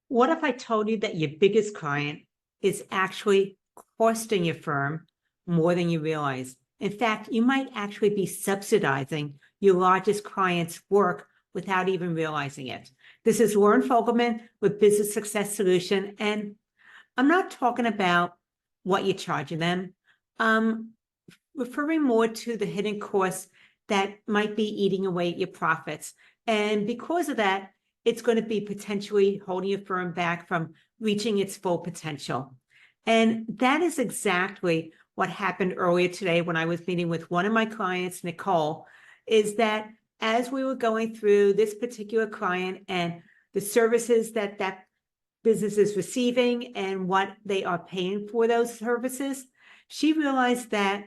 What if I told you that your biggest client is actually costing your firm more than you realize? In fact, you might actually be subsidizing your largest client's work without even realizing it. This is Lauren Fogelman with Business Success Solution, and I'm not talking about what you're charging them. I'm referring more to the hidden costs that might be eating away at your profits. And because of that, it's going to be potentially holding your firm back from reaching its full potential. And that is exactly what happened earlier today when I was meeting with one of my clients, Nicole, is that as we were going through this particular client and the services that that business is receiving and what they are paying for those services, she realized that,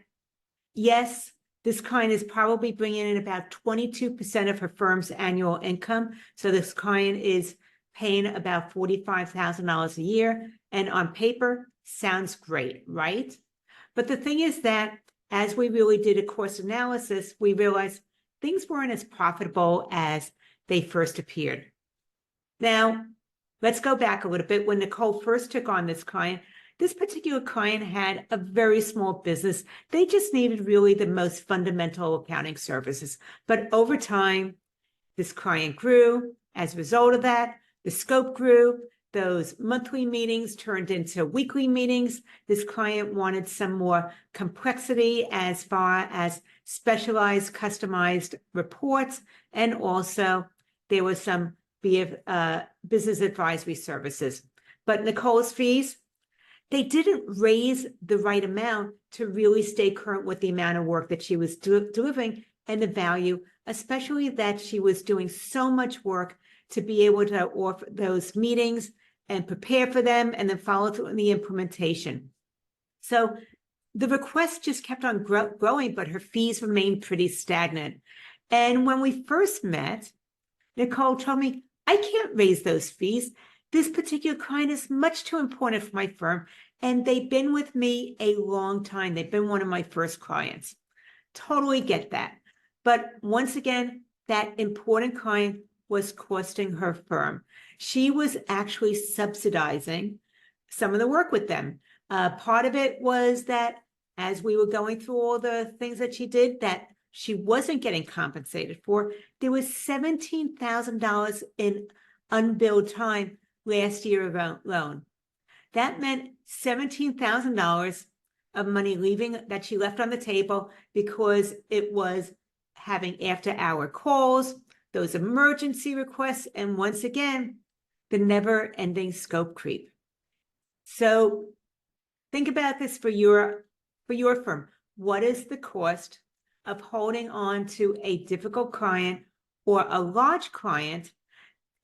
yes, this client is probably bringing in about 22% of her firm's annual income. So this client is paying about $45,000 a year. And on paper, sounds great, right? But the thing is that as we really did a cost analysis, we realized things weren't as profitable as they first appeared. Now, let's go back a little bit. When Nicole first took on this client, this particular client had a very small business. They just needed really the most fundamental accounting services. But over time, this client grew. As a result of that, the scope grew. Those monthly meetings turned into weekly meetings. This client wanted some more complexity as far as specialized, customized reports. And also, there was some business advisory services. But Nicole's fees, they didn't raise the right amount to really stay current with the amount of work that she was delivering and the value, especially that she was doing so much work to be able to offer those meetings and prepare for them and then follow through in the implementation. So the request just kept on growing, but her fees remained pretty stagnant. And when we first met, Nicole told me, I can't raise those fees. This particular client is much too important for my firm, and they've been with me a long time. They've been one of my first clients. Totally get that. But once again, that important client was costing her firm. She was actually subsidizing some of the work with them. Part of it was that as we were going through all the things that she did that she wasn't getting compensated for, there was $17,000 in unbilled time last year alone. That meant $17,000 of money that she left on the table because it was having after-hour calls, those emergency requests, and once again, the never-ending scope creep. So think about this for your firm. What is the cost of holding on to a difficult client or a large client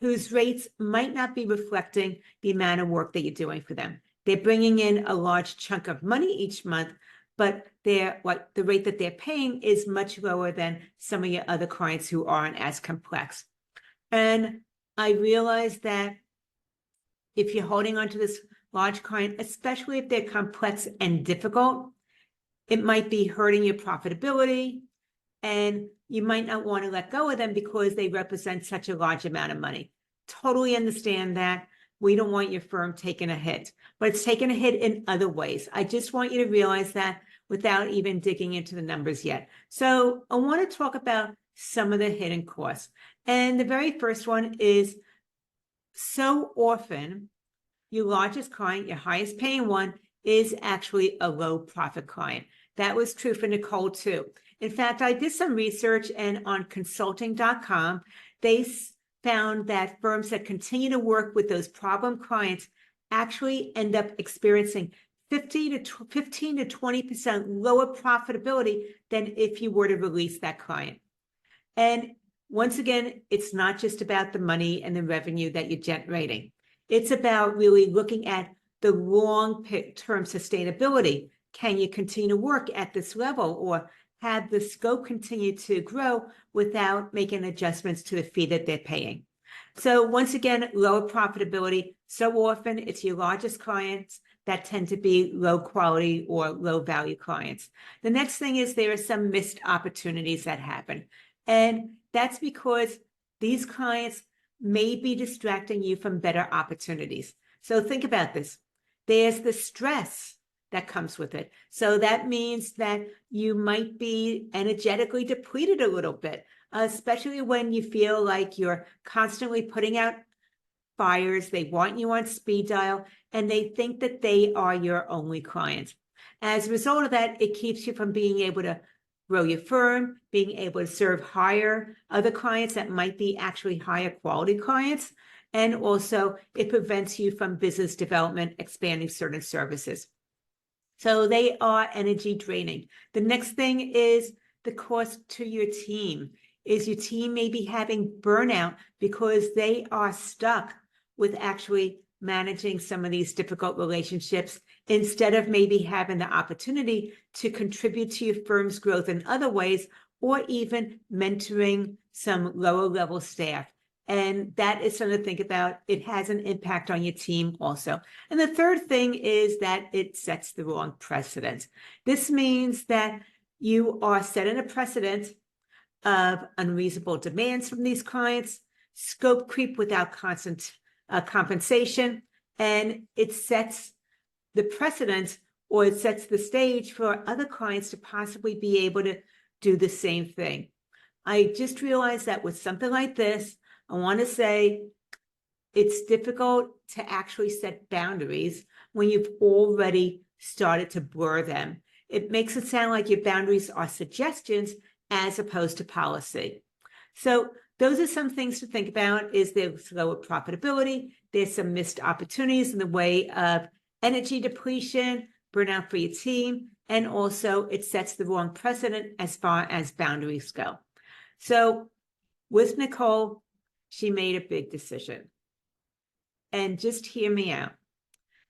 whose rates might not be reflecting the amount of work that you're doing for them? They're bringing in a large chunk of money each month, but the rate that they're paying is much lower than some of your other clients who aren't as complex. And I realize that if you're holding on to this large client, especially if they're complex and difficult, it might be hurting your profitability, and you might not want to let go of them because they represent such a large amount of money. Totally understand that. We don't want your firm taking a hit, but it's taking a hit in other ways. I just want you to realize that without even digging into the numbers yet. So I want to talk about some of the hidden costs. And the very first one is, so often your largest client, your highest paying one, is actually a low profit client. That was true for Nicole too. In fact, I did some research, and on consulting.com, they found that firms that continue to work with those problem clients actually end up experiencing 15 to 20% lower profitability than if you were to release that client. And once again, it's not just about the money and the revenue that you're generating. It's about really looking at the long-term sustainability. Can you continue to work at this level, or have the scope continue to grow without making adjustments to the fee that they're paying? So once again, lower profitability. So often it's your largest clients that tend to be low quality or low value clients. The next thing is there are some missed opportunities that happen. And that's because these clients may be distracting you from better opportunities. So think about this. There's the stress that comes with it. So that means that you might be energetically depleted a little bit, especially when you feel like you're constantly putting out fires. They want you on speed dial, and they think that they are your only client. As a result of that, it keeps you from being able to grow your firm, being able to serve other clients that might be actually higher quality clients. And also it prevents you from business development, expanding certain services. So they are energy draining. The next thing is the cost to your team. Is your team maybe having burnout because they are stuck with actually managing some of these difficult relationships instead of maybe having the opportunity to contribute to your firm's growth in other ways, or even mentoring some lower level staff. And that is something to think about. It has an impact on your team also. And the third thing is that it sets the wrong precedent. This means that you are setting a precedent of unreasonable demands from these clients, scope creep without constant compensation, and it sets the precedent, or it sets the stage for other clients to possibly be able to do the same thing. I just realized that with something like this, I want to say it's difficult to actually set boundaries when you've already started to blur them. It makes it sound like your boundaries are suggestions as opposed to policy. So those are some things to think about. Is there slower profitability? There's some missed opportunities in the way of energy depletion, burnout for your team, and also it sets the wrong precedent as far as boundaries go. So with Nicole, she made a big decision. And just hear me out.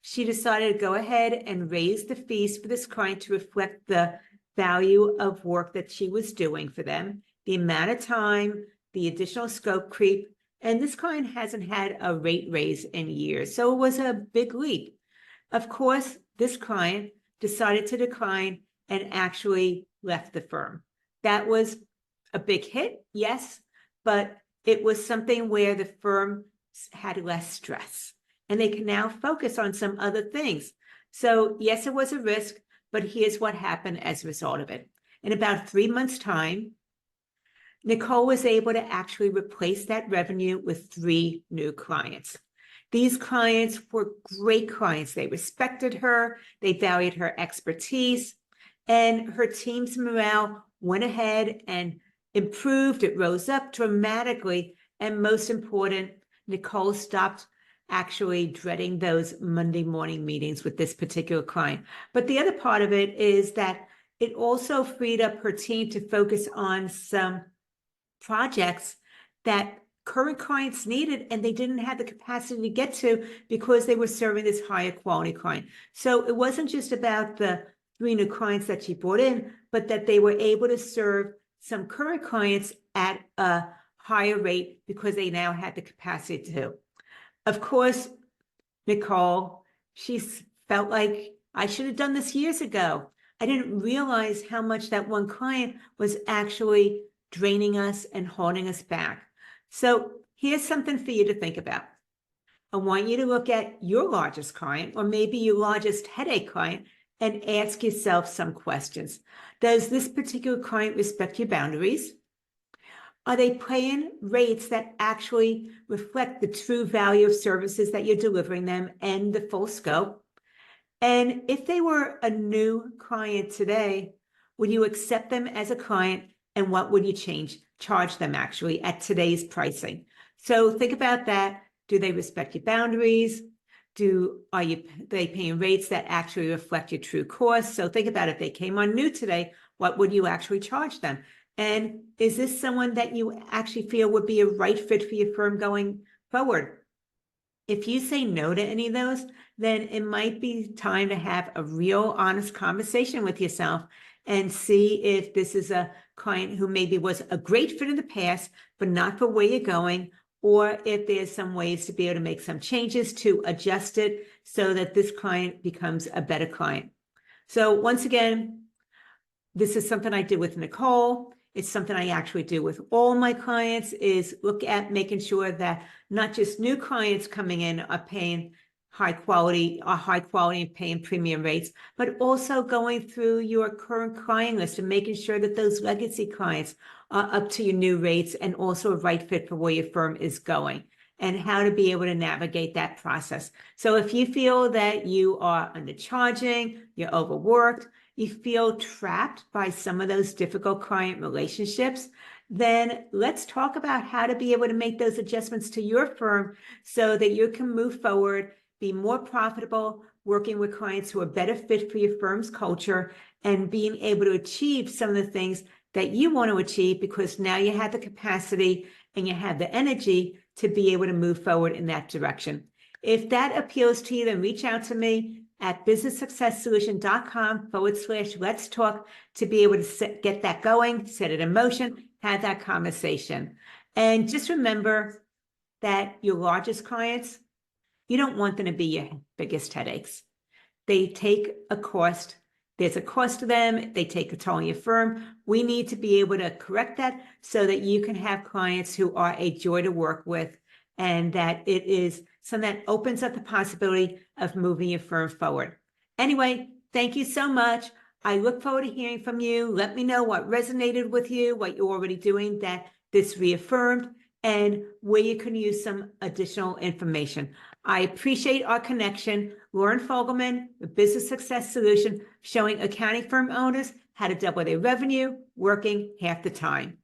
She decided to go ahead and raise the fees for this client to reflect the value of work that she was doing for them, the amount of time, the additional scope creep, and this client hasn't had a rate raise in years, so it was a big leap. Of course, this client decided to decline and actually left the firm. That was a big hit, yes, but it was something where the firm had less stress and they can now focus on some other things. So yes, it was a risk, but here's what happened as a result of it. In about 3 months' time, Nicole was able to actually replace that revenue with 3 new clients. These clients were great clients. They respected her, they valued her expertise, and her team's morale went ahead and improved. It rose up dramatically. And most important, Nicole stopped actually dreading those Monday morning meetings with this particular client. But the other part of it is that it also freed up her team to focus on some projects that current clients needed and they didn't have the capacity to get to because they were serving this higher quality client. So it wasn't just about the 3 new clients that she brought in, but that they were able to serve some current clients at a higher rate because they now had the capacity to. Of course, Nicole, she felt like I should have done this years ago. I didn't realize how much that one client was actually draining us and holding us back. So here's something for you to think about. I want you to look at your largest client, or maybe your largest headache client, and ask yourself some questions. Does this particular client respect your boundaries? Are they paying rates that actually reflect the true value of services that you're delivering them and the full scope? And if they were a new client today, would you accept them as a client, and what would you charge them actually at today's pricing? So think about that. Do they respect your boundaries? Are they paying rates that actually reflect your true cost? So think about if they came on new today, what would you actually charge them? And is this someone that you actually feel would be a right fit for your firm going forward? If you say no to any of those, then it might be time to have a real honest conversation with yourself and see if this is a client who maybe was a great fit in the past, but not for where you're going, or if there's some ways to be able to make some changes to adjust it so that this client becomes a better client. So once again, this is something I did with Nicole. It's something I actually do with all my clients, is look at making sure that not just new clients coming in are paying high quality and paying premium rates, but also going through your current client list and making sure that those legacy clients are up to your new rates and also a right fit for where your firm is going, and how to be able to navigate that process. So if you feel that you are undercharging, you're overworked, you feel trapped by some of those difficult client relationships, then let's talk about how to be able to make those adjustments to your firm so that you can move forward, be more profitable, working with clients who are better fit for your firm's culture, and being able to achieve some of the things that you want to achieve, because now you have the capacity and you have the energy to be able to move forward in that direction. If that appeals to you, then reach out to me at businesssuccesssolution.com/let's talk to be able to get that going, set it in motion, have that conversation. And just remember that your largest clients, you don't want them to be your biggest headaches. They take a cost. There's a cost to them. They take a toll on your firm. We need to be able to correct that so that you can have clients who are a joy to work with, and that it is something that opens up the possibility of moving your firm forward. Anyway, thank you so much. I look forward to hearing from you. Let me know what resonated with you, what you're already doing that this reaffirmed, and where you can use some additional information. I appreciate our connection. Lauren Fogelman, the Business Success Solution, showing accounting firm owners how to double their revenue, working half the time.